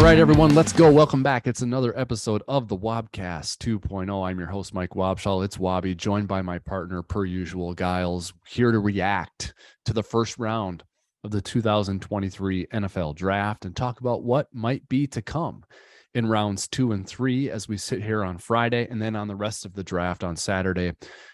right, everyone, let's go. Welcome back. It's another episode of the Wobcast 2.0. I'm your host, Mike Wobschall. It's Wobby, joined by my partner, per usual, Gyles, here to react to the first round of the 2023 NFL Draft and talk about what might be to come in rounds 2 and 3 as we sit here on Friday, and then on the rest of the draft on Saturday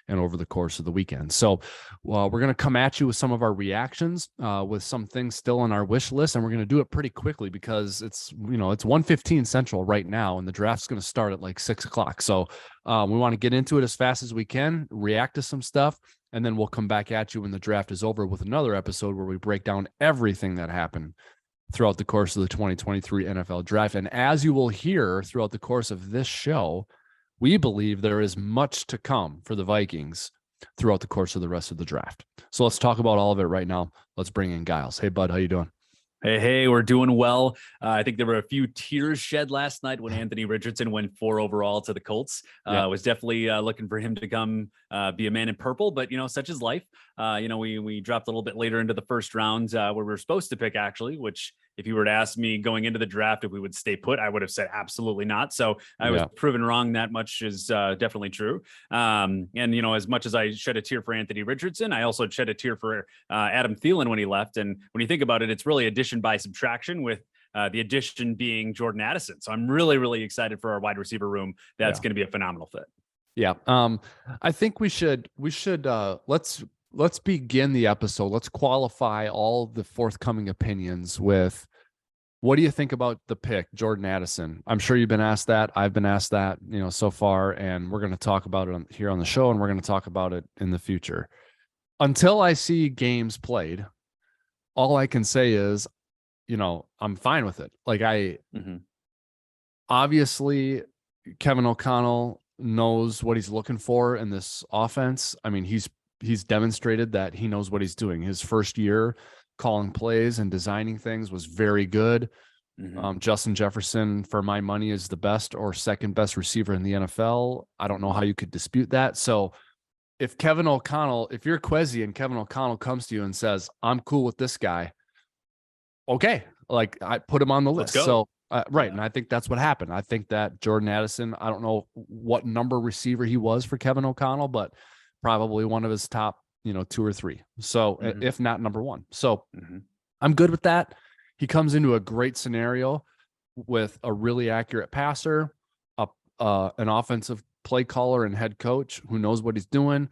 and over the course of the weekend. So we're going to come at you with some of our reactions, with some things still on our wish list, and we're going to do it pretty quickly because it's 1:15 Central right now, and the draft's going to start at like 6 o'clock. So we want to get into it as fast as we can, react to some stuff, and then we'll come back at you when the draft is over with another episode where we break down everything that happened throughout the course of the 2023 NFL Draft. And as you will hear throughout the course of this show, we believe there is much to come for the Vikings throughout the course of the rest of the draft. So let's talk about all of it right now. Let's bring in Gyles. Hey, bud, how you doing? Hey, we're doing well. I think there were a few tears shed last night when Anthony Richardson went 4 overall to the Colts. I was definitely looking for him to come be a man in purple, but, such is life. We dropped a little bit later into the first round where we were supposed to pick, actually, which if you were to ask me going into the draft if we would stay put, I would have said absolutely not. So I was proven wrong. That much is definitely true. And, as much as I shed a tear for Anthony Richardson, I also shed a tear for Adam Thielen when he left. And when you think about it, it's really addition by subtraction, with the addition being Jordan Addison. So I'm really, really excited for our wide receiver room. That's going to be a phenomenal fit. Yeah. I think we should let's begin the episode. Let's qualify all the forthcoming opinions with, what do you think about the pick, Jordan Addison? I'm sure you've been asked that. I've been asked that, so far, and we're going to talk about it here on the show, and we're going to talk about it in the future. Until I see games played, all I can say is, I'm fine with it. Like obviously Kevin O'Connell knows what he's looking for in this offense. I mean, he's demonstrated that he knows what he's doing. His first year calling plays and designing things was very good. Justin Jefferson, for my money, is the best or second best receiver in the NFL. I don't know how you could dispute that. So if you're Kwesi and Kevin O'Connell comes to you and says, I'm cool with this guy, okay, like, I put him on the list. So right. And I think that's what happened. I think that Jordan Addison, I don't know what number receiver he was for Kevin O'Connell, but probably one of his top, 2 or 3. So if not number 1. So I'm good with that. He comes into a great scenario with a really accurate passer, an offensive play caller and head coach who knows what he's doing,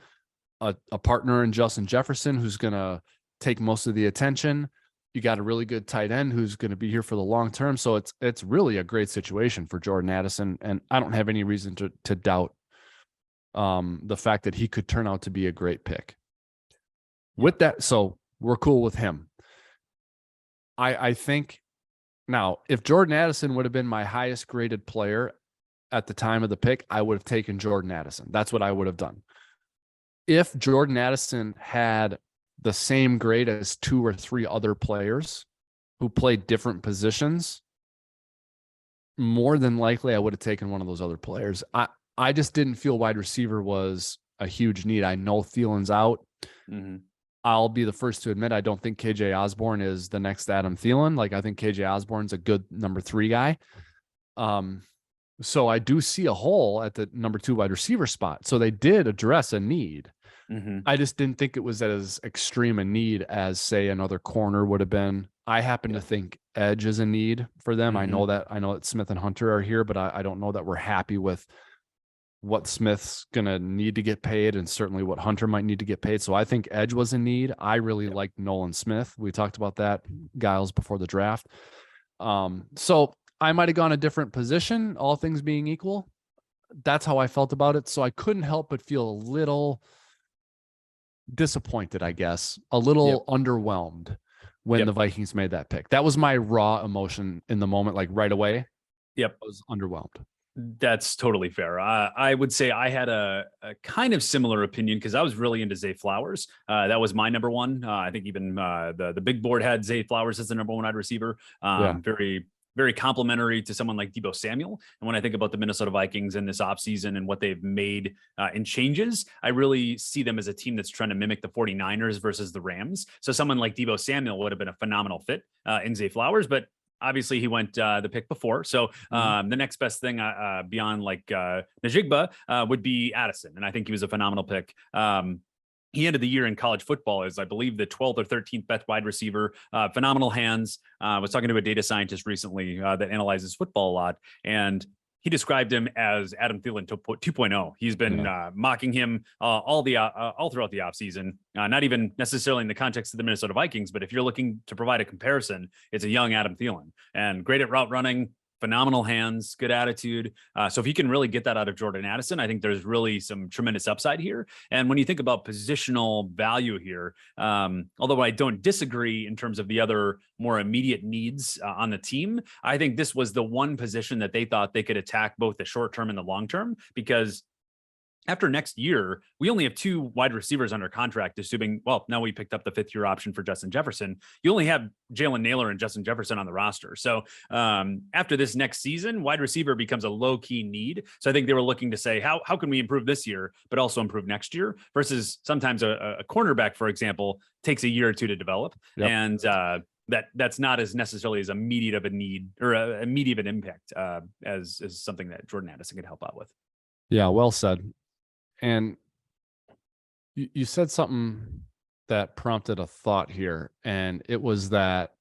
a partner in Justin Jefferson who's going to take most of the attention. You got a really good tight end who's going to be here for the long term. So it's really a great situation for Jordan Addison. And I don't have any reason to doubt the fact that he could turn out to be a great pick. With that, so we're cool with him. I think now, if Jordan Addison would have been my highest graded player at the time of the pick, I would have taken Jordan Addison. That's what I would have done. If Jordan Addison had the same grade as 2 or 3 other players who played different positions, more than likely I would have taken one of those other players. I just didn't feel wide receiver was a huge need. I know Thielen's out. I'll be the first to admit I don't think KJ Osborne is the next Adam Thielen. Like, I think KJ Osborne's a good number 3 guy. So I do see a hole at the number 2 wide receiver spot. So they did address a need. I just didn't think it was as extreme a need as, say, another corner would have been. I happen to think edge is a need for them. I know that Smith and Hunter are here, but I don't know that we're happy with what Smith's going to need to get paid, and certainly what Hunter might need to get paid. So I think edge was a need. I really liked Nolan Smith. We talked about that, Gyles, before the draft. So I might have gone a different position, all things being equal. That's how I felt about it. So I couldn't help but feel a little disappointed, I guess, a little underwhelmed when the Vikings made that pick. That was my raw emotion in the moment, like right away. I was underwhelmed. That's totally fair. I would say I had a kind of similar opinion because I was really into Zay Flowers. That was my number 1. I think even the big board had Zay Flowers as the number 1 wide receiver. Very, very complimentary to someone like Deebo Samuel. And when I think about the Minnesota Vikings in this offseason and what they've made in changes, I really see them as a team that's trying to mimic the 49ers versus the Rams. So someone like Deebo Samuel would have been a phenomenal fit in Zay Flowers, but obviously he went the pick before. So the next best thing beyond like Najigba would be Addison. And I think he was a phenomenal pick. He ended the year in college football as, I believe, the 12th or 13th best wide receiver. Phenomenal hands. I was talking to a data scientist recently that analyzes football a lot, and he described him as Adam Thielen 2.0. He's been mocking him all throughout the offseason, not even necessarily in the context of the Minnesota Vikings, but if you're looking to provide a comparison, it's a young Adam Thielen, and great at route running, phenomenal hands, good attitude. So if you can really get that out of Jordan Addison, I think there's really some tremendous upside here. And when you think about positional value here, although I don't disagree in terms of the other more immediate needs on the team, I think this was the one position that they thought they could attack both the short term and the long term, because after next year, we only have 2 wide receivers under contract, assuming, well, now we picked up the 5th-year option for Justin Jefferson. You only have Jalen Nailor and Justin Jefferson on the roster. So after this next season, wide receiver becomes a low-key need. So I think they were looking to say, how can we improve this year, but also improve next year, versus sometimes a cornerback, for example, takes a year or 2 to develop. Yep. And that's not as necessarily as immediate of a need or immediate of an impact as something that Jordan Addison could help out with. Yeah, well said. And you said something that prompted a thought here, and it was that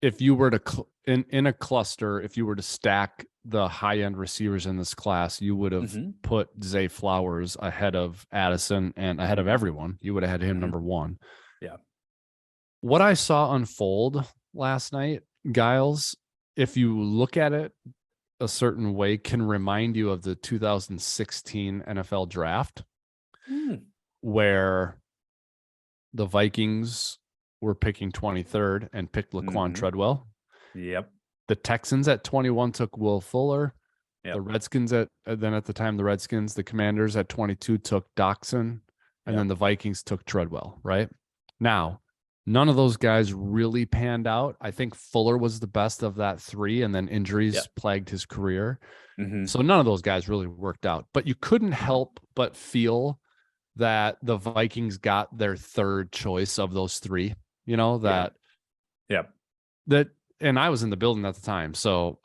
if you were to in a cluster, if you were to stack the high end receivers in this class, you would have put Zay Flowers ahead of Addison and ahead of everyone. You would have had him number 1. Yeah. What I saw unfold last night, Gyles, if you look at it a certain way, can remind you of the 2016 NFL draft, where the Vikings were picking 23rd and picked Laquan Treadwell. Yep. The Texans at 21 took Will Fuller. Yep. The Redskins at the Commanders at 22 took Doxson, and then the Vikings took Treadwell. Right now, none of those guys really panned out. I think Fuller was the best of that 3, and then injuries plagued his career. So none of those guys really worked out. But you couldn't help but feel that the Vikings got their 3rd choice of those 3. You know, that, and I was in the building at the time, so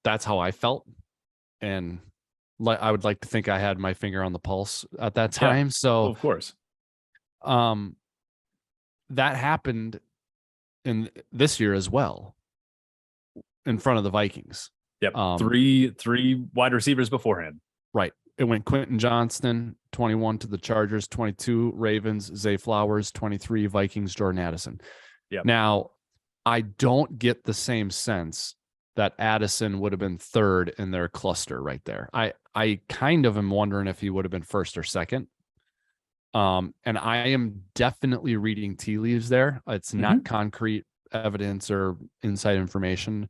that's how I felt. And I would like to think I had my finger on the pulse at that time. So of course, that happened in this year as well, in front of the Vikings. Yep. Three wide receivers beforehand. Right. It went Quentin Johnston, 21 to the Chargers, 22 Ravens, Zay Flowers, 23 Vikings, Jordan Addison. Yep. Now, I don't get the same sense that Addison would have been 3rd in their cluster right there. I kind of am wondering if he would have been 1st or 2nd. And I am definitely reading tea leaves there. It's not concrete evidence or inside information.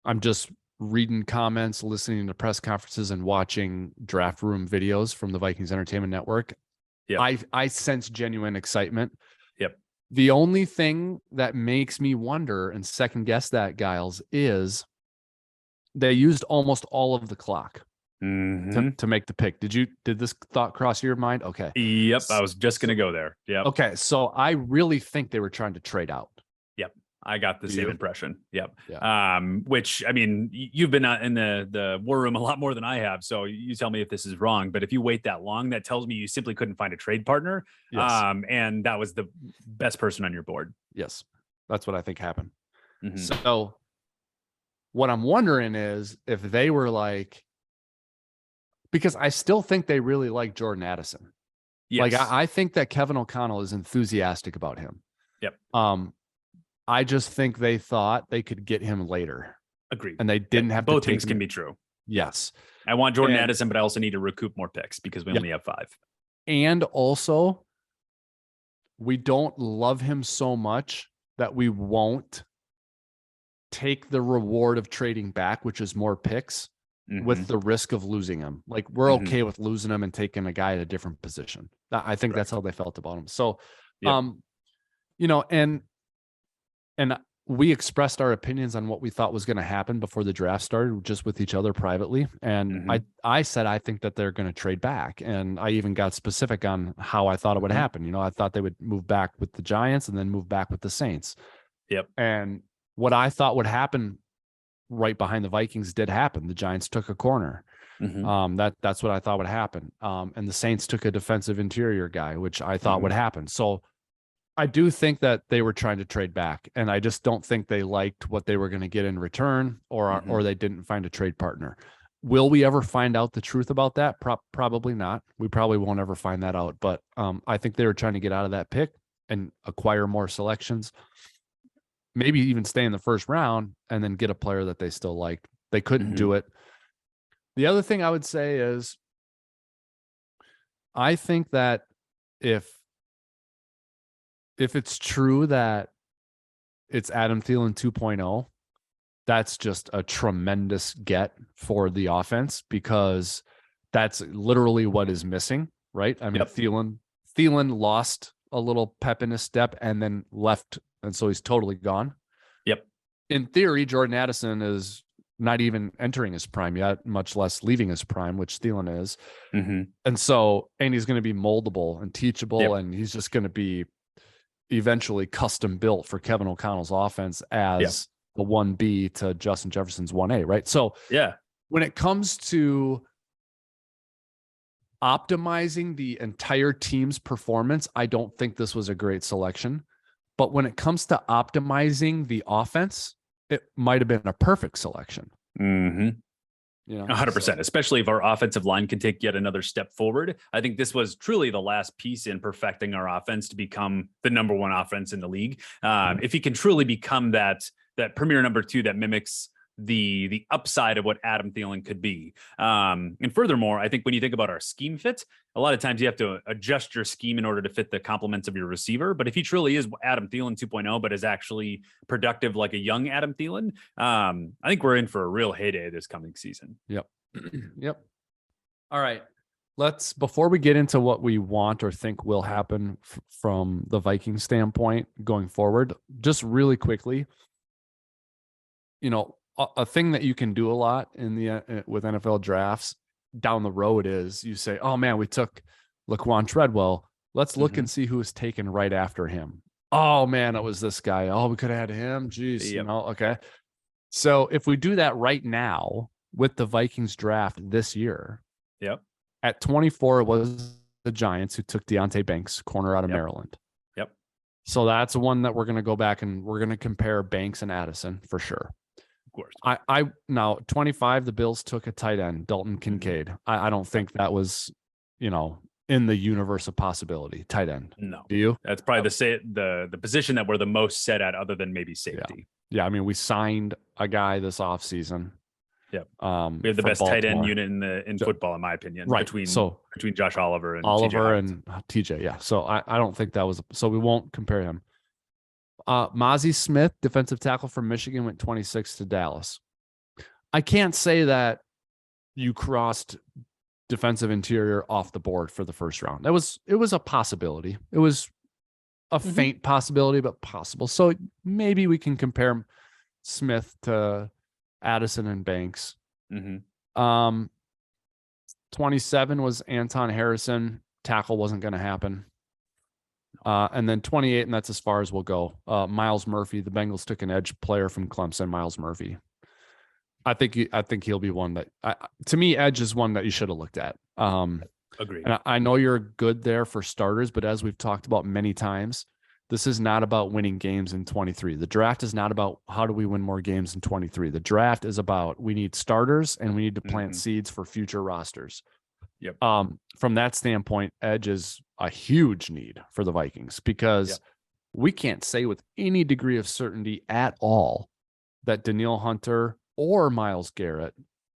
I'm just reading comments, listening to press conferences, and watching draft room videos from the Vikings Entertainment Network. Yep. I sense genuine excitement. Yep. The only thing that makes me wonder and second guess that, Gyles, is they used almost all of the clock to make the pick. Did this thought cross your mind? Okay. Yep. I was just going to go there. Yep. Okay. So I really think they were trying to trade out. Yep. I got the same impression. Yep. Yeah. Which, I mean, you've been in the war room a lot more than I have. So you tell me if this is wrong, but if you wait that long, that tells me you simply couldn't find a trade partner. Yes. And that was the best person on your board. Yes. That's what I think happened. So what I'm wondering is if they were like, because I still think they really like Jordan Addison. Yes. Like I think that Kevin O'Connell is enthusiastic about him. Yep. I just think they thought they could get him later. Agreed. And they didn't have both to take things can be true. Yes. I want Jordan Addison, but I also need to recoup more picks because we only have 5. And also, we don't love him so much that we won't take the reward of trading back, which is more picks, with the risk of losing him. Like we're okay with losing him and taking a guy at a different position. I think that's how they felt about him. So, you know, and we expressed our opinions on what we thought was going to happen before the draft started, just with each other privately. And I said, I think that they're going to trade back. And I even got specific on how I thought it would happen. You know, I thought they would move back with the Giants and then move back with the Saints. Yep. And what I thought would happen right behind the Vikings did happen. The Giants took a corner. That's what I thought would happen. And the Saints took a defensive interior guy, which I thought would happen. So I do think that they were trying to trade back, and I just don't think they liked what they were going to get in return, or they didn't find a trade partner. Will we ever find out the truth about that? Probably not. We probably won't ever find that out. But I think they were trying to get out of that pick and acquire more selections, maybe even stay in the first round and then get a player that they still liked. They couldn't do it. The other thing I would say is, I think that if it's true that it's Adam Thielen 2.0, that's just a tremendous get for the offense, because that's literally what is missing, right? I mean, Thielen lost a little pep in his step and then left, and so he's totally gone. Yep. In theory, Jordan Addison is not even entering his prime yet, much less leaving his prime, which Thielen is. And so, and he's going to be moldable and teachable, and he's just going to be eventually custom built for Kevin O'Connell's offense as the 1B to Justin Jefferson's 1A, right? So when it comes to optimizing the entire team's performance, I don't think this was a great selection. But when it comes to optimizing the offense, it might have been a perfect selection. You know, 100%, especially if our offensive line can take yet another step forward. I think this was truly the last piece in perfecting our offense to become the number one offense in the league. If he can truly become that premier number two that mimics the upside of what Adam Thielen could be. And furthermore, I think when you think about our scheme fit, a lot of times you have to adjust your scheme in order to fit the complements of your receiver. But if he truly is Adam Thielen 2.0, but is actually productive like a young Adam Thielen, I think we're in for a real heyday this coming season. Yep. All right. Before we get into what we want or think will happen from the Vikings standpoint going forward, just really quickly, you know, a thing that you can do a lot with NFL drafts down the road is you say, oh man, we took Laquan Treadwell. Let's look and see who was taken right after him. Oh man, it was this guy. Oh, we could have had him. Jeez, you know, okay. So if we do that right now with the Vikings draft this year, at 24, it was the Giants who took Deonte Banks, corner out of Maryland. So that's one that we're going to go back and we're going to compare Banks and Addison for sure. Course. Now 25, the Bills took a tight end, Dalton Kincaid. I don't think that was, you know, in the universe of possibility. Tight end. No. Do you? That's probably the position that we're the most set at, other than maybe safety. Yeah. I mean, we signed a guy this offseason. We have the best Baltimore tight end unit in football, in my opinion. Right. Between Josh Oliver and TJ. Yeah. So I don't think that was. So we won't compare him. Mozzie Smith, defensive tackle from Michigan, went 26 to Dallas. I can't say that you crossed defensive interior off the board for the first round. It was a possibility. It was a faint possibility, but possible. So maybe we can compare Smith to Addison and Banks. 27 was Anton Harrison. Tackle wasn't going to happen. And then 28, and that's as far as we'll go. Miles Murphy, the Bengals took an edge player from Clemson, Miles Murphy. I think he'll be one that, to me, edge is one that you should have looked at. Agreed. And I know you're good there for starters, but as we've talked about many times, this is not about winning games in 23. The draft is not about how do we win more games in 23. The draft is about we need starters and we need to plant seeds for future rosters. From that standpoint, edge is a huge need for the Vikings, because we can't say with any degree of certainty at all that Danielle Hunter or Myles Garrett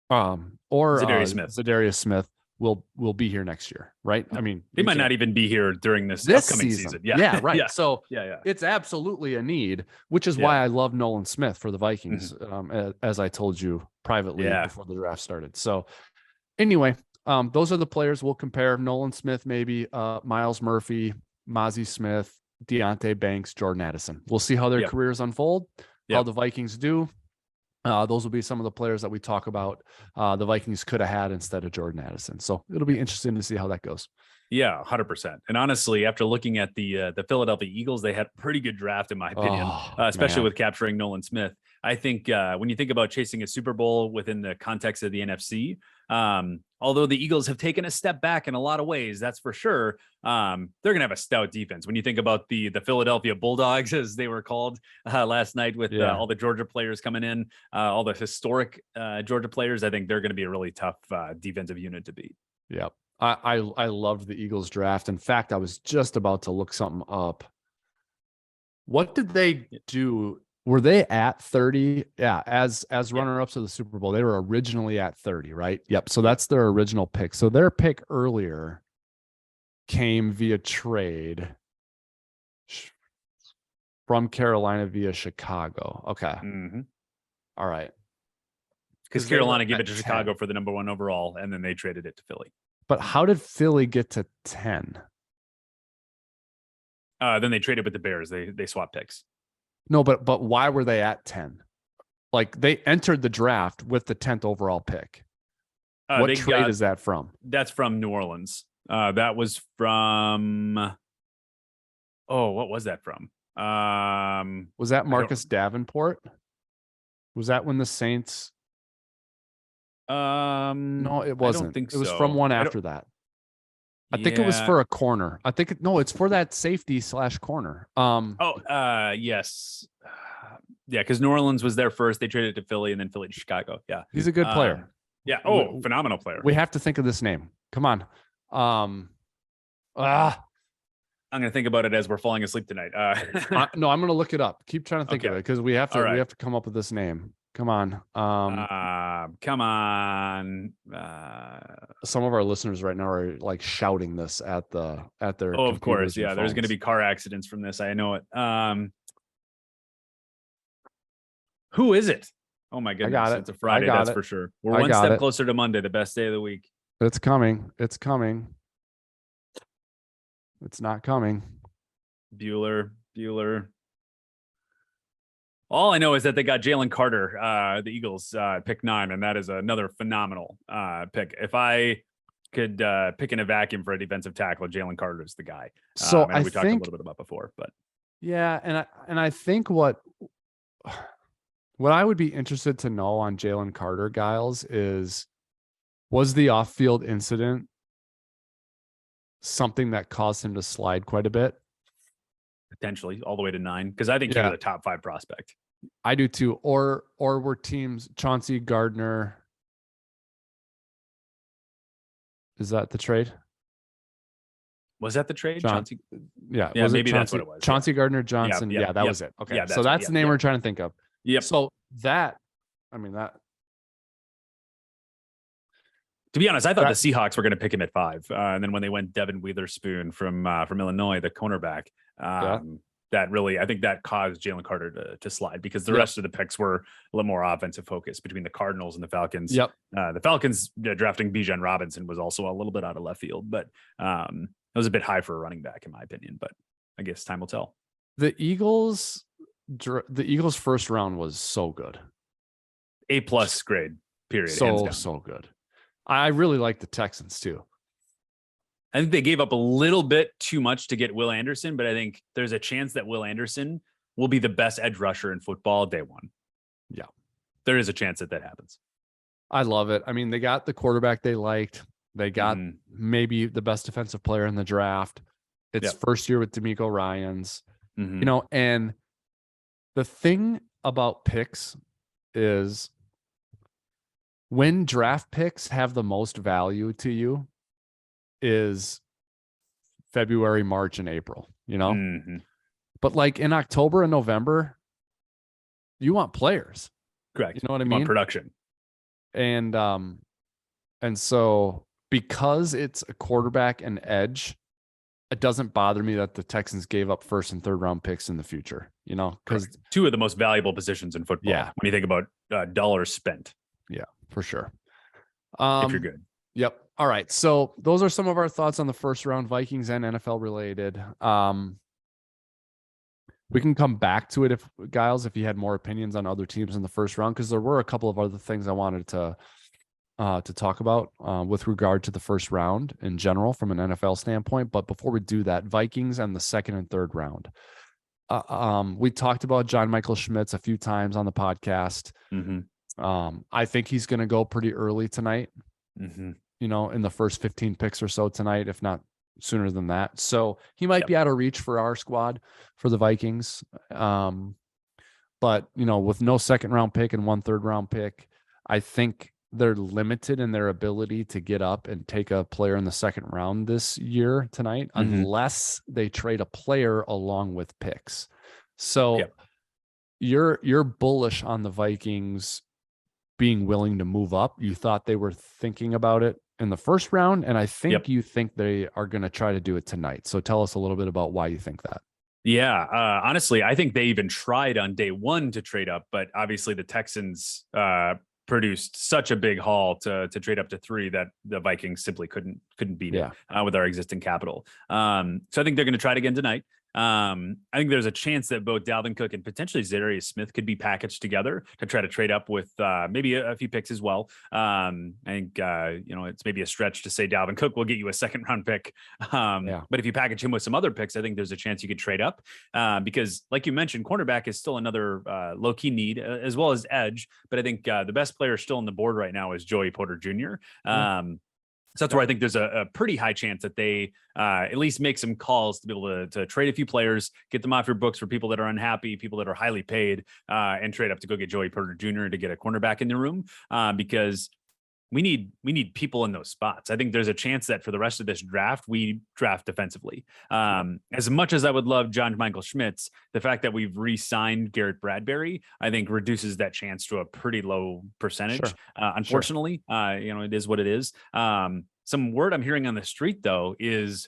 or Zadarius Smith will be here next year, right? I mean, they might not even be here during this upcoming season. Yeah, right. So it's absolutely a need, which is why I love Nolan Smith for the Vikings, as I told you privately before the draft started. So anyway, those are the players we'll compare. Nolan Smith, maybe Miles Murphy, Mozzie Smith, Deonte Banks, Jordan Addison. We'll see how their careers unfold, how the Vikings do. Those will be some of the players that we talk about the Vikings could have had instead of Jordan Addison. So it'll be interesting to see how that goes. Yeah, 100%. And honestly, after looking at the Philadelphia Eagles, they had a pretty good draft, in my opinion, especially with capturing Nolan Smith. I think when you think about chasing a Super Bowl within the context of the NFC, although the Eagles have taken a step back in a lot of ways, that's for sure. They're going to have a stout defense. When you think about the Philadelphia Bulldogs, as they were called last night, with all the Georgia players coming in, all the historic Georgia players, I think they're going to be a really tough defensive unit to beat. Yep. I loved the Eagles draft. In fact, I was just about to look something up. What did they do? Were they at 30? Yeah, as runner-ups of the Super Bowl, they were originally at 30, right? Yep. So that's their original pick. So their pick earlier came via trade from Carolina via Chicago. Okay. Mm-hmm. All right. Because Carolina gave it to Chicago for the number 1 overall, and then they traded it to Philly. But how did Philly get to 10? Then they traded with the Bears. They swapped picks. No, but why were they at 10? Like, they entered the draft with the 10th overall pick. What trade is that from? That's from New Orleans. That was from. Oh, what was that from? Was that Marcus Davenport? Was that when the Saints? No, it wasn't. I don't think it was so. from one after that. I think it was for a corner. I think it's for that safety / corner. Yes. Yeah, because New Orleans was there first. They traded to Philly, and then Philly to Chicago. Yeah. He's a good player. Yeah. Oh, phenomenal player. We have to think of this name. Come on. I'm gonna think about it as we're falling asleep tonight. No, I'm gonna look it up. Keep trying to think of it, because we have to we have to come up with this name. Come on. Come on. Some of our listeners right now are like shouting this at their. Oh, of course. Yeah. There's phones. going to be car accidents from this. I know it. Who is it? Oh my goodness. I got it. It's a Friday. That's for sure. We're one step closer to Monday, the best day of the week. It's coming. It's coming. It's not coming. Bueller. All I know is that they got Jalen Carter, the Eagles, pick 9, and that is another phenomenal pick. If I could pick in a vacuum for a defensive tackle, Jalen Carter is the guy. So we talked a little bit about before, but yeah, and I think what I would be interested to know on Jalen Carter, Gyles, is, was the off-field incident something that caused him to slide quite a bit? Potentially all the way to 9, because I think he was a top 5 prospect. I do too. Or were teams Chauncey Gardner? Is that the trade? Was that the trade? Chauncey? Yeah, maybe that's what it was. Chauncey Gardner Johnson. Yeah, that was it. Okay, so that's the name we're trying to think of. Yep. So that, I mean, that. To be honest, I thought the Seahawks were going to pick him at 5, and then when they went Devin Witherspoon from Illinois, the cornerback, that really, I think that caused Jalen Carter to slide, because the rest of the picks were a little more offensive focused between the Cardinals and the Falcons. Yep. The Falcons drafting Bijan Robinson was also a little bit out of left field, but it was a bit high for a running back in my opinion. But I guess time will tell. The Eagles' first round was so good. A+ grade. Period. So good. I really like the Texans too. I think they gave up a little bit too much to get Will Anderson, but I think there's a chance that Will Anderson will be the best edge rusher in football day 1. Yeah. There is a chance that happens. I love it. I mean, they got the quarterback they liked. They got maybe the best defensive player in the draft. It's first year with DeMeco Ryans. And the thing about picks is, when draft picks have the most value to you is February, March, and April, but like in October and November, you want players. Correct. You know what I mean? Want production. And so because it's a quarterback and edge, it doesn't bother me that the Texans gave up 1st and 3rd round picks in the future, because 2 of the most valuable positions in football. Yeah. When you think about dollars spent. Yeah, for sure. If you're good. Yep. All right. So those are some of our thoughts on the first round, Vikings and NFL related. We can come back to it if you had more opinions on other teams in the first round, because there were a couple of other things I wanted to talk about with regard to the first round in general from an NFL standpoint. But before we do that, Vikings and the 2nd and 3rd round. We talked about John Michael Schmitz a few times on the podcast. I think he's going to go pretty early tonight, in the first 15 picks or so tonight, if not sooner than that. So he might be out of reach for our squad for the Vikings. But, with no second round pick and 1 third round pick, I think they're limited in their ability to get up and take a player in the second round this year tonight, unless they trade a player along with picks. So you're bullish on the Vikings being willing to move up. You thought they were thinking about it in the first round, and I think you think they are going to try to do it tonight. So tell us a little bit about why you think that. Yeah, honestly, I think they even tried on day one to trade up, but obviously the Texans produced such a big haul to trade up to 3 that the Vikings simply couldn't beat it with our existing capital. So I think they're going to try it again tonight. I think there's a chance that both Dalvin Cook and potentially Zadarius Smith could be packaged together to try to trade up with maybe a few picks as well. I think it's maybe a stretch to say Dalvin Cook will get you a second round pick. But if you package him with some other picks, I think there's a chance you could trade up because, like you mentioned, cornerback is still another low key need as well as edge. But I think the best player still on the board right now is Joey Porter Jr. So that's where I think there's a pretty high chance that they at least make some calls to be able to trade a few players, get them off your books for people that are unhappy, people that are highly paid, and trade up to go get Joey Porter Jr. to get a cornerback in the room because we need people in those spots. I think there's a chance that for the rest of this draft, we draft defensively. As much as I would love John Michael Schmitz, the fact that we've re-signed Garrett Bradbury, I think reduces that chance to a pretty low percentage. Unfortunately, it is what it is. Some word I'm hearing on the street though is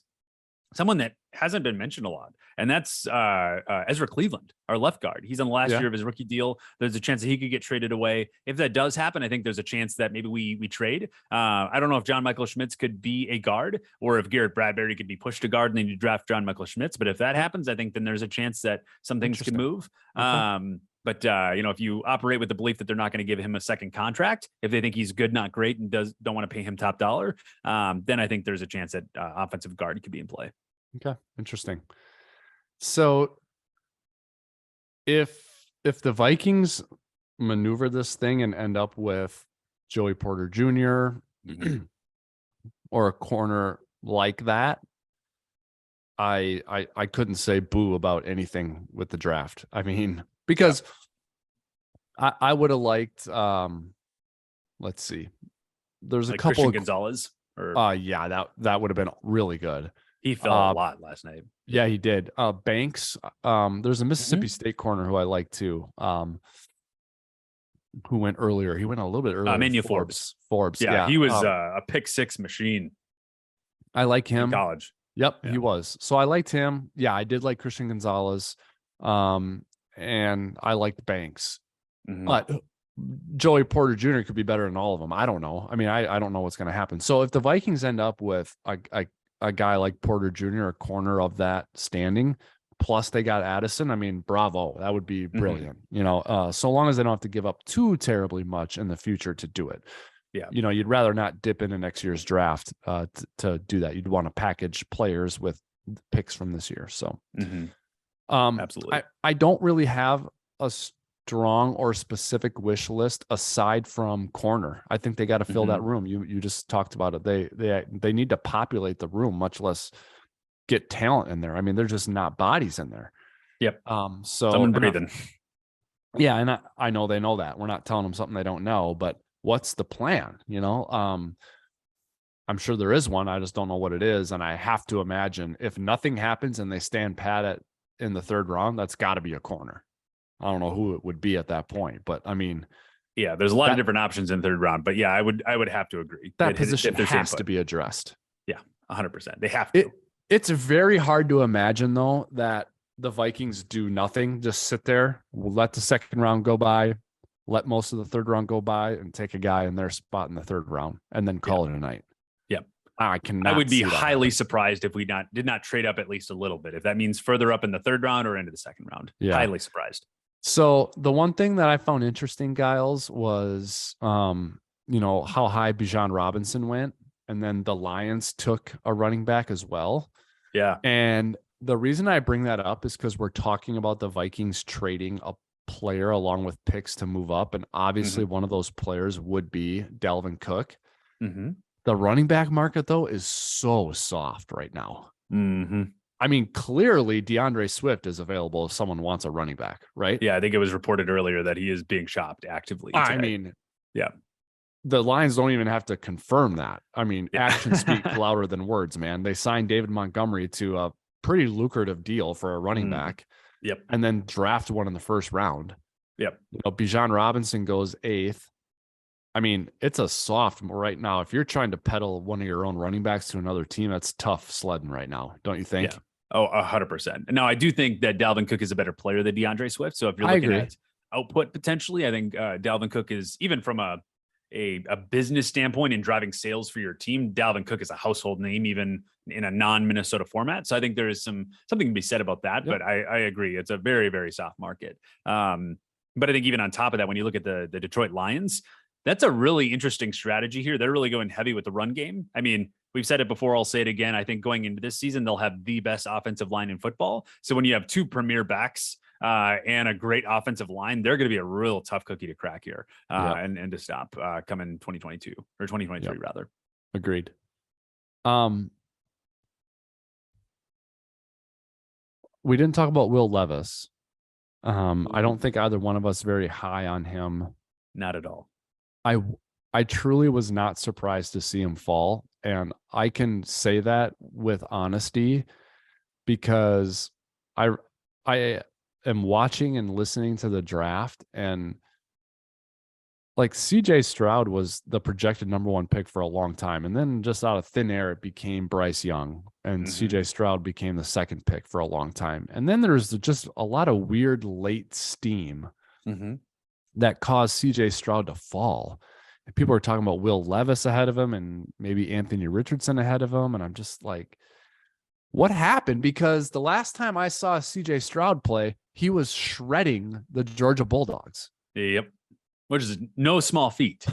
someone that hasn't been mentioned a lot, and that's Ezra Cleveland, our left guard. He's on the last year of his rookie deal. There's a chance that he could get traded away. If that does happen, I think there's a chance that maybe we trade. I don't know if John Michael Schmitz could be a guard or if Garrett Bradbury could be pushed to guard and then you draft John Michael Schmitz. But if that happens, I think then there's a chance that some things can move. But if you operate with the belief that they're not going to give him a second contract, if they think he's good, not great, and don't want to pay him top dollar, then I think there's a chance that offensive guard could be in play. Okay, interesting. So if the Vikings maneuver this thing and end up with Joey Porter Jr. or a corner like that, I couldn't say boo about anything with the draft. I mean, because I would have liked let's see. There's like a couple Christian of Gonzalez or that would have been really good. He fell a lot last night. Yeah, he did. Banks, there's a Mississippi State corner who I like too. Who went earlier? He went a little bit earlier. Manu Forbes. Yeah, he was a pick 6 machine. I like him. In college. Yep, he was. So I liked him. Yeah, I did like Christian Gonzalez. And I liked Banks. But Joey Porter Jr. could be better than all of them. I don't know. I mean, I don't know what's going to happen. So if the Vikings end up with a guy like Porter Jr., a corner of that standing, plus they got Addison, I mean, bravo. That would be brilliant. So long as they don't have to give up too terribly much in the future to do it. Yeah. You'd rather not dip into next year's draft to do that. You'd want to package players with picks from this year. So absolutely. I don't really have a strong or specific wish list aside from corner. I think they got to fill that room. You just talked about it. They need to populate the room, much less get talent in there. I mean, they're just not bodies in there. Yep. So someone breathing. And I know they know that. We're not telling them something they don't know, but what's the plan? I'm sure there is one. I just don't know what it is. And I have to imagine if nothing happens and they stand pat in the third round, that's got to be a corner. I don't know who it would be at that point, but I mean, yeah, there's a lot of different options in third round, but yeah, I would have to agree. That position has to be addressed. Yeah, 100%. They have to. It's very hard to imagine though, that the Vikings do nothing, just sit there, let the second round go by, let most of the third round go by and take a guy in their spot in the third round and then call it a night. Yep. I would be highly surprised if we did not trade up at least a little bit. If that means further up in the third round or into the second round, highly surprised. So the one thing that I found interesting, Gyles, was, how high Bijan Robinson went. And then the Lions took a running back as well. Yeah. And the reason I bring that up is because we're talking about the Vikings trading a player along with picks to move up. And obviously one of those players would be Dalvin Cook. The running back market, though, is so soft right now. I mean, clearly DeAndre Swift is available if someone wants a running back, right? Yeah, I think it was reported earlier that he is being shopped actively today. I mean, yeah. The Lions don't even have to confirm that. I mean, actions speak louder than words, man. They signed David Montgomery to a pretty lucrative deal for a running back. Yep. And then draft one in the first round. Yep. You know, Bijan Robinson goes 8th. I mean, it's a soft right now. If you're trying to peddle one of your own running backs to another team, that's tough sledding right now, don't you think? Yeah. Oh, 100%. Now, I do think that Dalvin Cook is a better player than DeAndre Swift. So if you're looking at output potentially, I think Dalvin Cook is, even from a business standpoint and driving sales for your team, Dalvin Cook is a household name, even in a non-Minnesota format. So I think there is something to be said about that. Yep. But I agree. It's a very, very soft market. But I think even on top of that, when you look at the Detroit Lions, that's a really interesting strategy here. They're really going heavy with the run game. I mean, we've said it before. I'll say it again. I think going into this season, they'll have the best offensive line in football. So when you have two premier backs and a great offensive line, they're going to be a real tough cookie to crack here and to stop coming 2022 or 2023 rather. Agreed. We didn't talk about Will Levis. I don't think either one of us very high on him. Not at all. I truly was not surprised to see him fall. And I can say that with honesty because I am watching and listening to the draft, and like CJ Stroud was the projected number 1 pick for a long time. And then just out of thin air, it became Bryce Young, and CJ Stroud became the 2nd pick for a long time. And then there's just a lot of weird late steam that caused CJ Stroud to fall. And people are talking about Will Levis ahead of him and maybe Anthony Richardson ahead of him. And I'm just like, what happened? Because the last time I saw CJ Stroud play, he was shredding the Georgia Bulldogs. Yep. Which is no small feat.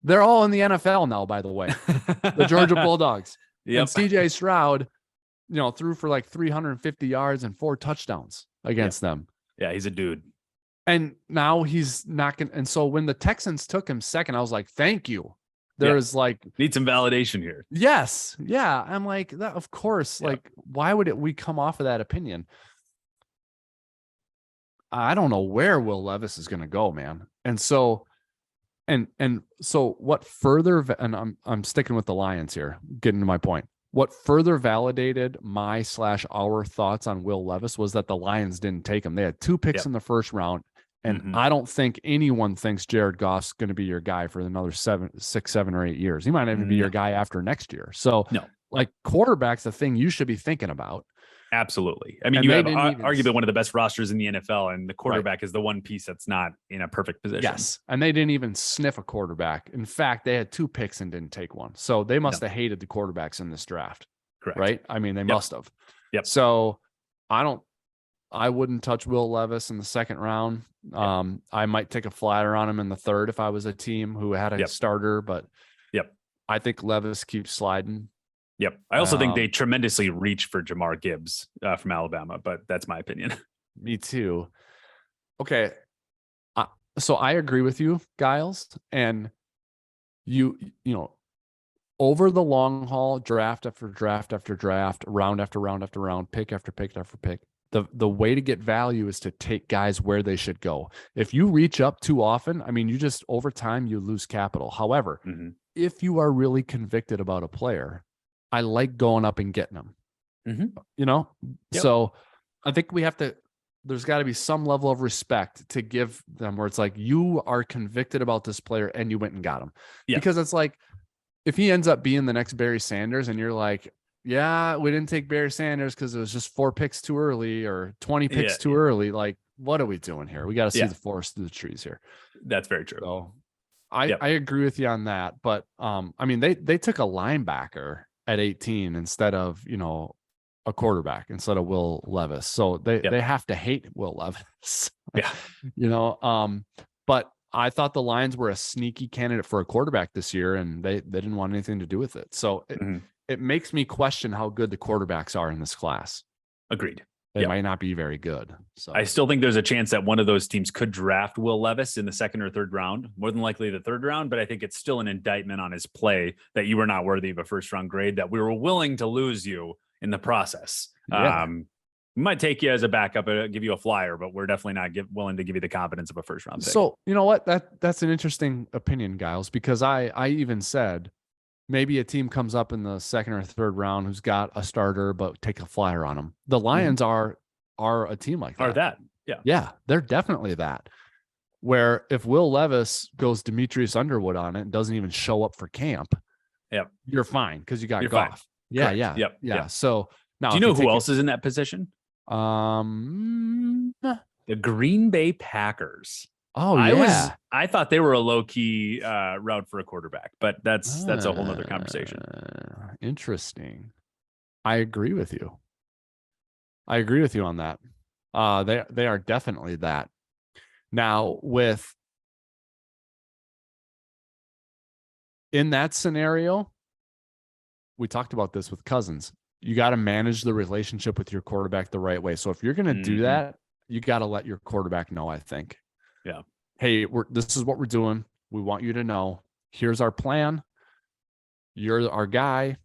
They're all in the NFL now, by the way. The Georgia Bulldogs. Yep. And CJ Stroud, threw for like 350 yards and 4 touchdowns against them. Yeah, he's a dude. And now he's not going to. And so when the Texans took him 2nd, I was like, thank you. There's need some validation here. Yes. Yeah. I'm like, that, of course. Like, why would we come off of that opinion? I don't know where Will Levis is going to go, man. And so, and so what further, and I'm sticking with the Lions here, getting to my point. What further validated our thoughts on Will Levis was that the Lions didn't take him. They had 2 picks in the first round. And I don't think anyone thinks Jared Goff's going to be your guy for another 6, 7, or 8 years. He might even be your guy after next year. So like quarterback's the thing you should be thinking about. Absolutely. I mean, you have arguably one of the best rosters in the NFL, and the quarterback is the one piece that's not in a perfect position. Yes. And they didn't even sniff a quarterback. In fact, they had 2 picks and didn't take one. So they must have hated the quarterbacks in this draft. Correct. Right? I mean, they must have. Yep. So I wouldn't touch Will Levis in the 2nd round. I might take a flyer on him in the 3rd if I was a team who had a starter, but I think Levis keeps sliding. Yep. I also think they tremendously reach for Jamar Gibbs from Alabama, but that's my opinion. Me too. Okay. So I agree with you, Gyles, and you over the long haul, draft after draft after draft, round after round after round, pick after pick after pick. The way to get value is to take guys where they should go. If you reach up too often, I mean, over time, you lose capital. However, if you are really convicted about a player, I like going up and getting them, So I think there's got to be some level of respect to give them where it's like, you are convicted about this player and you went and got him. Because it's like, if he ends up being the next Barry Sanders and you're like, yeah, we didn't take Barry Sanders because it was just 4 picks too early or 20 picks too early. Like, what are we doing here? We got to see the forest through the trees here. That's very true. So I agree with you on that. But I mean, they took a linebacker at 18 instead of, a quarterback instead of Will Levis. So they have to hate Will Levis. But I thought the Lions were a sneaky candidate for a quarterback this year, and they didn't want anything to do with it. So it makes me question how good the quarterbacks are in this class. Agreed. They might not be very good. So I still think there's a chance that one of those teams could draft Will Levis in the second or third round, more than likely the third round. But I think it's still an indictment on his play that you were not worthy of a first round grade, that we were willing to lose you in the process. Yeah. We might take you as a backup, give you a flyer, but we're definitely not willing to give you the competence of a first round pick. So you know what? That's an interesting opinion, Gyles, because I even said maybe a team comes up in the second or third round who's got a starter, but take a flyer on them. The Lions are a team like that. Are that? Yeah. Yeah, they're definitely that. Where if Will Levis goes Demetrius Underwood on it and doesn't even show up for camp, you're fine because you got Goff. Fine. Yeah, correct. yeah, Yep. So now, do you know who else is in that position? The Green Bay Packers. Oh, yeah. I thought they were a low key route for a quarterback, but that's a whole nother conversation. Interesting. I agree with you. On that. They are definitely that. Now, in that scenario, we talked about this with Cousins. You got to manage the relationship with your quarterback the right way. So if you're going to do that, you got to let your quarterback know, I think. Yeah. Hey, this is what we're doing. We want you to know. Here's our plan. You're our guy,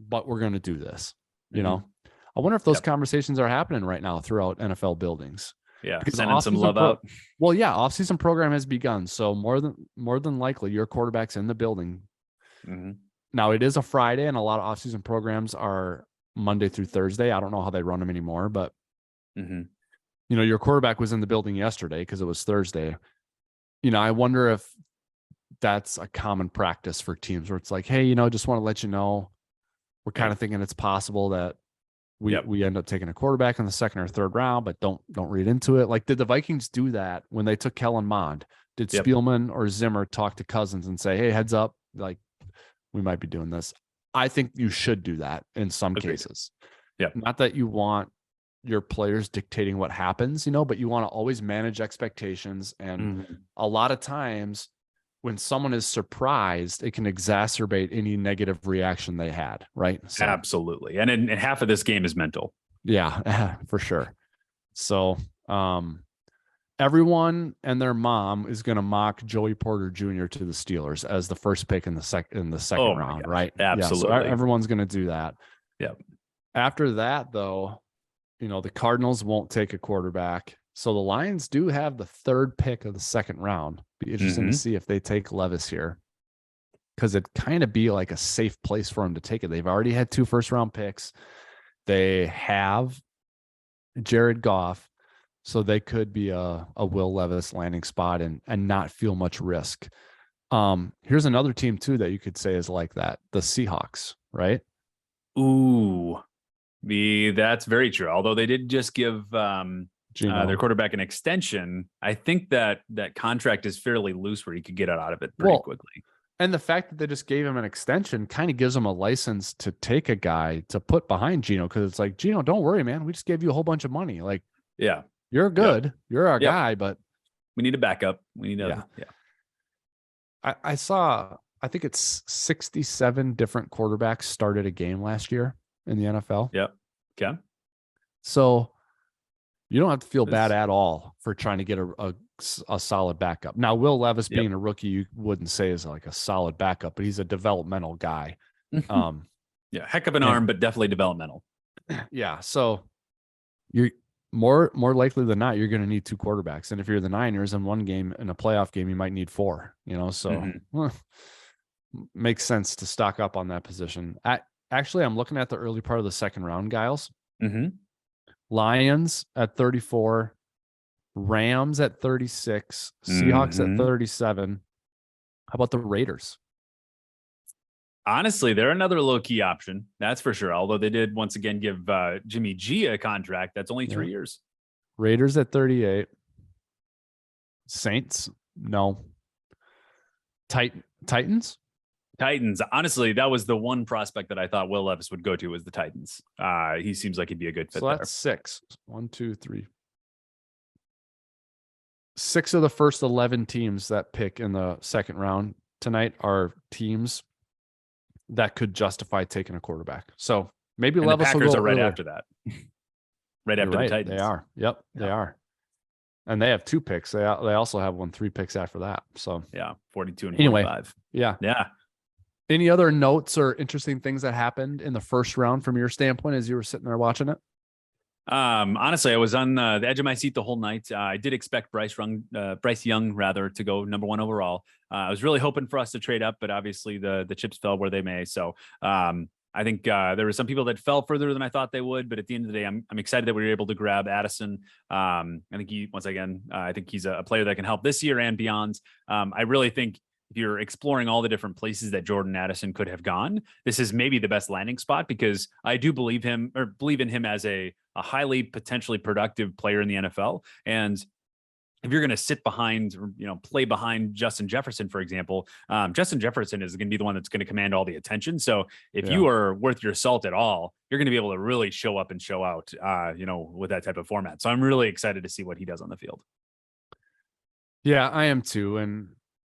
but we're going to do this. You know, I wonder if those conversations are happening right now throughout NFL buildings. Yeah, because sending some love out. Well, yeah, offseason program has begun, so more than likely your quarterback's in the building. Now it is a Friday, and a lot of offseason programs are Monday through Thursday. I don't know how they run them anymore, but you know, your quarterback was in the building yesterday because it was Thursday. You know, I wonder if that's a common practice for teams where it's like, hey, you know, just want to let you know, we're kind of thinking it's possible that we end up taking a quarterback in the second or third round, but don't read into it. Like, did the Vikings do that when they took Kellen Mond? Did Spielman or Zimmer talk to Cousins and say, hey, heads up, like, we might be doing this? I think you should do that in some cases. Yeah. Not that you want your players dictating what happens, you know, but you want to always manage expectations. And a lot of times when someone is surprised, it can exacerbate any negative reaction they had. Right. So, absolutely. And half of this game is mental. Yeah, for sure. So, everyone and their mom is going to mock Joey Porter Jr. to the Steelers as the first pick in the second round, right? Absolutely. Yeah, so everyone's going to do that. Yeah. After that, though, you know, the Cardinals won't take a quarterback. So the Lions do have the third pick of the second round. Be interesting to see if they take Levis here, because it'd kind of be like a safe place for them to take it. They've already had 2 first-round picks. They have Jared Goff. So they could be a Will Levis landing spot and not feel much risk. Here's another team too that you could say is like that: the Seahawks, right? Ooh, that's very true. Although they did just give their quarterback an extension, I think that contract is fairly loose where he could get out of it pretty quickly. And the fact that they just gave him an extension kind of gives him a license to take a guy to put behind Geno, because it's like, Geno, don't worry, man. We just gave you a whole bunch of money. Like, yeah. You're good. You're our guy, but we need a backup. We need I saw, I think it's 67 different quarterbacks started a game last year in the NFL. Yep. Okay. So you don't have to feel bad at all for trying to get a solid backup. Now, Will Levis being a rookie, you wouldn't say is like a solid backup, but he's a developmental guy. Heck of an arm, but definitely developmental. Yeah. So you're more likely than not, you're going to need 2 quarterbacks. And if you're the Niners in one game, in a playoff game, you might need 4, you know, so makes sense to stock up on that position. Actually, I'm looking at the early part of the second round, Gyles. Lions at 34, Rams at 36, Seahawks at 37. How about the Raiders? Honestly, they're another low-key option. That's for sure. Although they did once again give Jimmy G a contract. That's only 3 years. Raiders at 38. Saints? No. Titans? Titans. Honestly, that was the one prospect that I thought Will Levis would go to, was the Titans. He seems like he'd be a good fit there. So that's 6. 1, 2, 3. 6 of the first 11 teams that pick in the second round tonight are teams that could justify taking a quarterback. So maybe Levis will go right after that. right You're after the right. Titans. They are. Yep, Yeah. they are. And they have 2 picks. They also have 3 picks after that. So Yeah, 42 and anyway, 45. yeah. Yeah. Any other notes or interesting things that happened in the first round from your standpoint as you were sitting there watching it? Honestly, I was on the edge of my seat the whole night. I did expect Bryce Young rather to go number 1 overall. I was really hoping for us to trade up, but obviously the chips fell where they may. So I think there were some people that fell further than I thought they would, but at the end of the day, I'm excited that we were able to grab Addison. I think I think he's a player that can help this year and beyond. I really think if you're exploring all the different places that Jordan Addison could have gone, this is maybe the best landing spot, because I do believe in him as a highly potentially productive player in the NFL. And if you're going to sit behind, or, play behind Justin Jefferson, for example, Justin Jefferson is going to be the one that's going to command all the attention. So if you are worth your salt at all, you're going to be able to really show up and show out, with that type of format. So I'm really excited to see what he does on the field. Yeah, I am too. And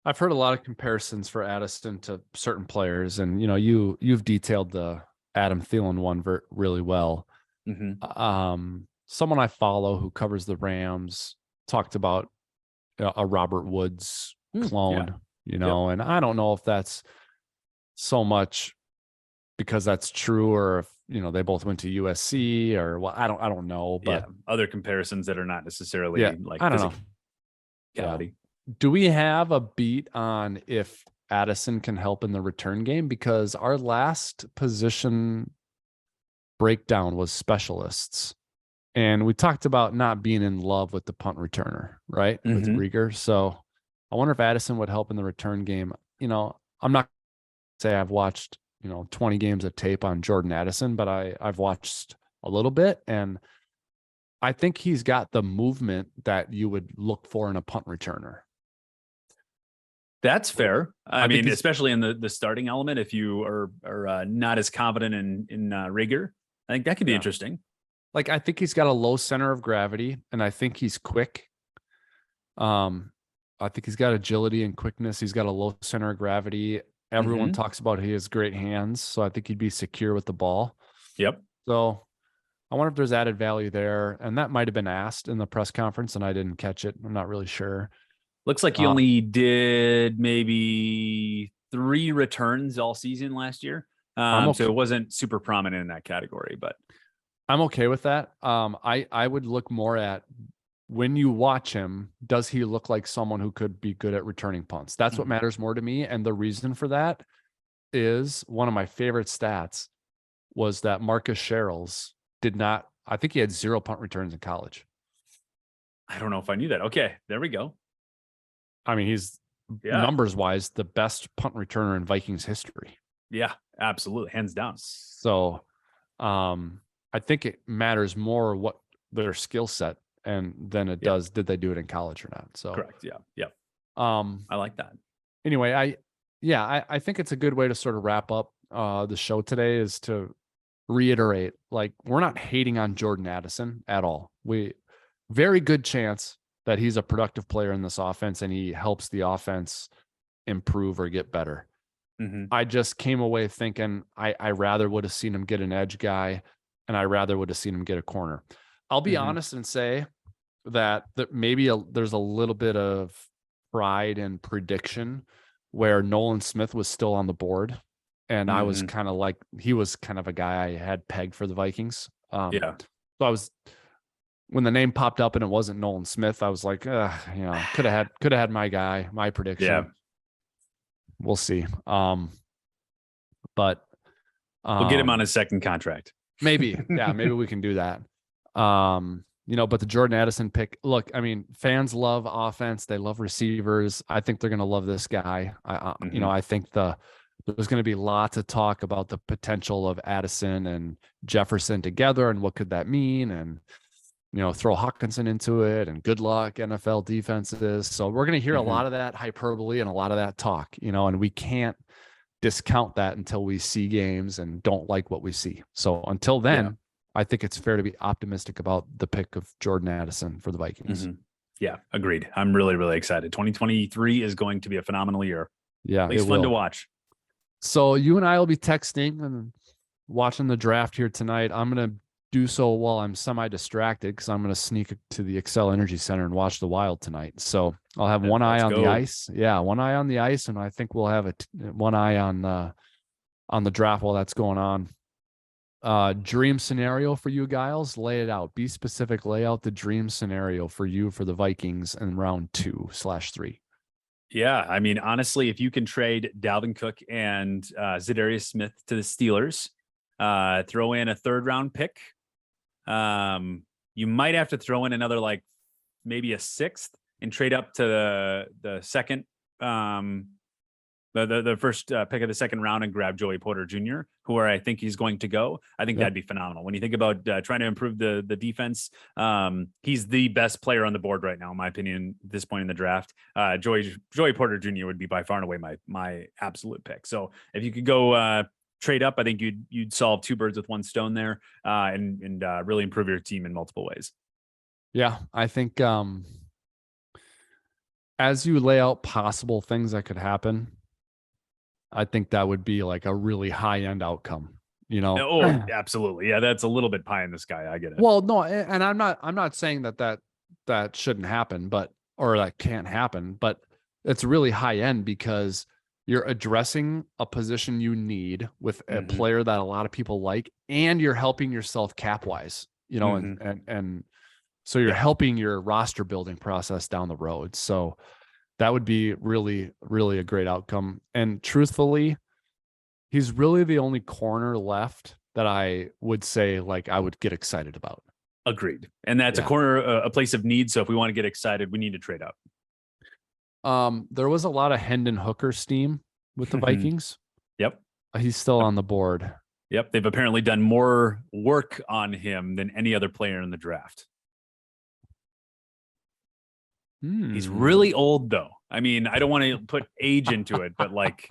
I've heard a lot of comparisons for Addison to certain players. And, you've detailed the Adam Thielen one really well. Mm-hmm. Someone I follow who covers the Rams talked about a Robert Woods clone, and I don't know if that's so much because that's true, or if they both went to USC, or I don't know, but other comparisons that are not necessarily like I don't know. Yeah. Do we have a beat on if Addison can help in the return game? Because our last position breakdown was specialists. And we talked about not being in love with the punt returner, right? With Rieger. So I wonder if Addison would help in the return game. I'm not say I've watched, 20 games of tape on Jordan Addison, but I've watched a little bit, and I think he's got the movement that you would look for in a punt returner. That's fair. I mean, especially in the starting element, if you are not as confident in Rieger, I think that could be interesting. Like, I think he's got a low center of gravity, and I think he's quick. I think he's got agility and quickness. He's got a low center of gravity. Everyone talks about he has great hands, so I think he'd be secure with the ball. Yep. So I wonder if there's added value there, and that might have been asked in the press conference, and I didn't catch it. I'm not really sure. Looks like he only did maybe 3 returns all season last year. So it wasn't super prominent in that category, but I'm okay with that. I would look more at, when you watch him, does he look like someone who could be good at returning punts? That's what matters more to me. And the reason for that is, one of my favorite stats was that Marcus Sherrills I think he had 0 punt returns in college. I don't know if I knew that. Okay, there we go. I mean, he's numbers wise the best punt returner in Vikings history. Yeah, absolutely. Hands down. So I think it matters more what their skill set than it does did they do it in college or not. So correct. Yeah. I like that. Anyway, I think it's a good way to sort of wrap up the show today, is to reiterate, like, we're not hating on Jordan Addison at all. Very good chance that he's a productive player in this offense and he helps the offense improve or get better. I just came away thinking I rather would have seen him get an edge guy, and I rather would have seen him get a corner. I'll be honest and say that maybe there's a little bit of pride and prediction where Nolan Smith was still on the board. And I was kind of like, he was kind of a guy I had pegged for the Vikings. So when the name popped up and it wasn't Nolan Smith, I was like, could have had my guy, my prediction. Yeah. We'll see. But we'll get him on his second contract. Maybe. Yeah, maybe we can do that. But the Jordan Addison pick, look, I mean, fans love offense. They love receivers. I think they're going to love this guy. I think there's going to be lots of talk about the potential of Addison and Jefferson together and what could that mean, and throw Hawkinson into it, and good luck NFL defenses. So we're going to hear a lot of that hyperbole and a lot of that talk, and we can't discount that until we see games and don't like what we see. So until then, I think it's fair to be optimistic about the pick of Jordan Addison for the Vikings. Yeah, agreed. I'm really, really excited. 2023 is going to be a phenomenal year. Yeah, at least fun to watch. So you and I will be texting and watching the draft here tonight. I'm going to do so while I'm semi-distracted because I'm going to sneak to the Excel Energy Center and watch the Wild tonight. So I'll have one eye on the ice. Yeah, one eye on the ice, and I think we'll have one eye on the draft while that's going on. Dream scenario for you, Gyles. Lay it out. Be specific. Lay out the dream scenario for you for the Vikings in round 2/3. Yeah, I mean, honestly, if you can trade Dalvin Cook and Zadarius Smith to the Steelers, throw in a 3rd-round pick. You might have to throw in another, like maybe a 6th, and trade up to the second, the first pick of the 2nd round and grab Joey Porter Jr., where I think he's going to go. I think that'd be phenomenal. When you think about trying to improve the defense, he's the best player on the board right now, in my opinion, at this point in the draft. Joey Porter Jr. would be by far and away my absolute pick. So if you could go trade up, I think you'd solve 2 birds with 1 stone there, and really improve your team in multiple ways. Yeah, I think as you lay out possible things that could happen, I think that would be like a really high-end outcome, you know? Oh, absolutely. Yeah, that's a little bit pie in the sky. I get it. Well, no, and I'm not saying that shouldn't happen, or that can't happen, but it's really high-end because you're addressing a position you need with a player that a lot of people like, and you're helping yourself cap-wise, you know, and so you're helping your roster building process down the road. So that would be really, really a great outcome. And truthfully, he's really the only corner left that I would say like I would get excited about. Agreed. And that's a corner, a place of need. So if we want to get excited, we need to trade up. There was a lot of Hendon Hooker steam with the Vikings. Yep. He's still on the board. Yep. They've apparently done more work on him than any other player in the draft. He's really old, though. I mean, I don't want to put age into it, but like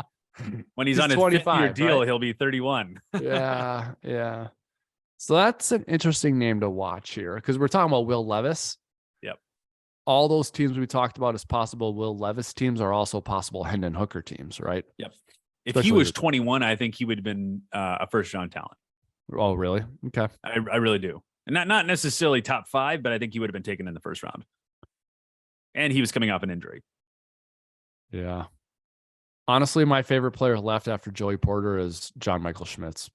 when he's on his 5th-year deal, right? He'll be 31. Yeah. So that's an interesting name to watch here because we're talking about Will Levis. Yep. All those teams we talked about as possible Will Levis teams are also possible Hendon Hooker teams, right? Yep. If he was 21, I think he would have been a 1st-round talent. Oh, really? Okay. I really do. And not necessarily top 5, but I think he would have been taken in the 1st round. And he was coming off an injury. Yeah. Honestly, my favorite player left after Joey Porter is John Michael Schmitz.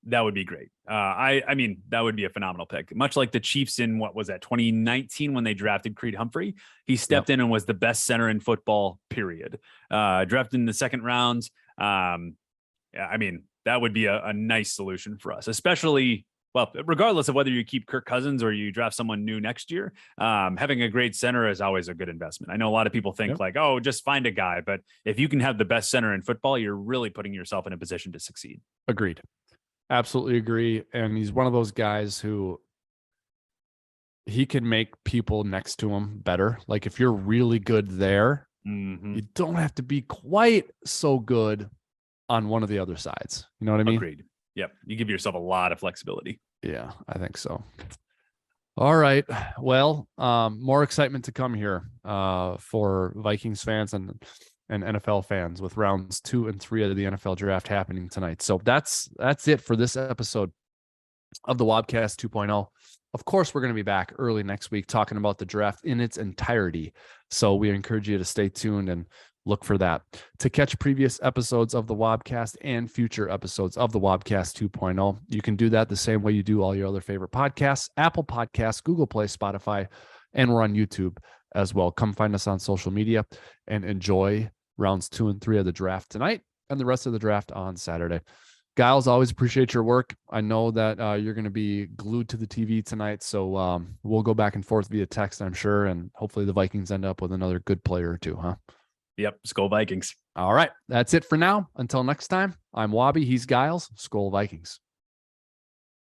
That would be great. I mean, that would be a phenomenal pick. Much like the Chiefs in, what was that, 2019 when they drafted Creed Humphrey. He stepped in and was the best center in football, period. Drafted in the 2nd round. I mean, that would be a nice solution for us, especially, well, regardless of whether you keep Kirk Cousins or you draft someone new next year, having a great center is always a good investment. I know a lot of people think like, oh, just find a guy. But if you can have the best center in football, you're really putting yourself in a position to succeed. Agreed. Absolutely agree. And he's one of those guys who he can make people next to him better. Like if you're really good there, you don't have to be quite so good on one of the other sides. You know what I mean? Agreed. Yep. You give yourself a lot of flexibility. Yeah, I think so. All right. Well, more excitement to come here for Vikings fans and NFL fans with rounds 2 and 3 of the NFL draft happening tonight. So that's it for this episode of the Wobcast 2.0. Of course, we're going to be back early next week talking about the draft in its entirety. So we encourage you to stay tuned and look for that. To catch previous episodes of the Wobcast and future episodes of the Wobcast 2.0, you can do that the same way you do all your other favorite podcasts, Apple Podcasts, Google Play, Spotify, and we're on YouTube as well. Come find us on social media and enjoy rounds 2 and 3 of the draft tonight and the rest of the draft on Saturday. Gyles, always appreciate your work. I know that you're going to be glued to the TV tonight, so we'll go back and forth via text, I'm sure, and hopefully the Vikings end up with another good player or two, huh? Yep. Skol Vikings. All right. That's it for now. Until next time, I'm Wobby. He's Gyles. Skol Vikings.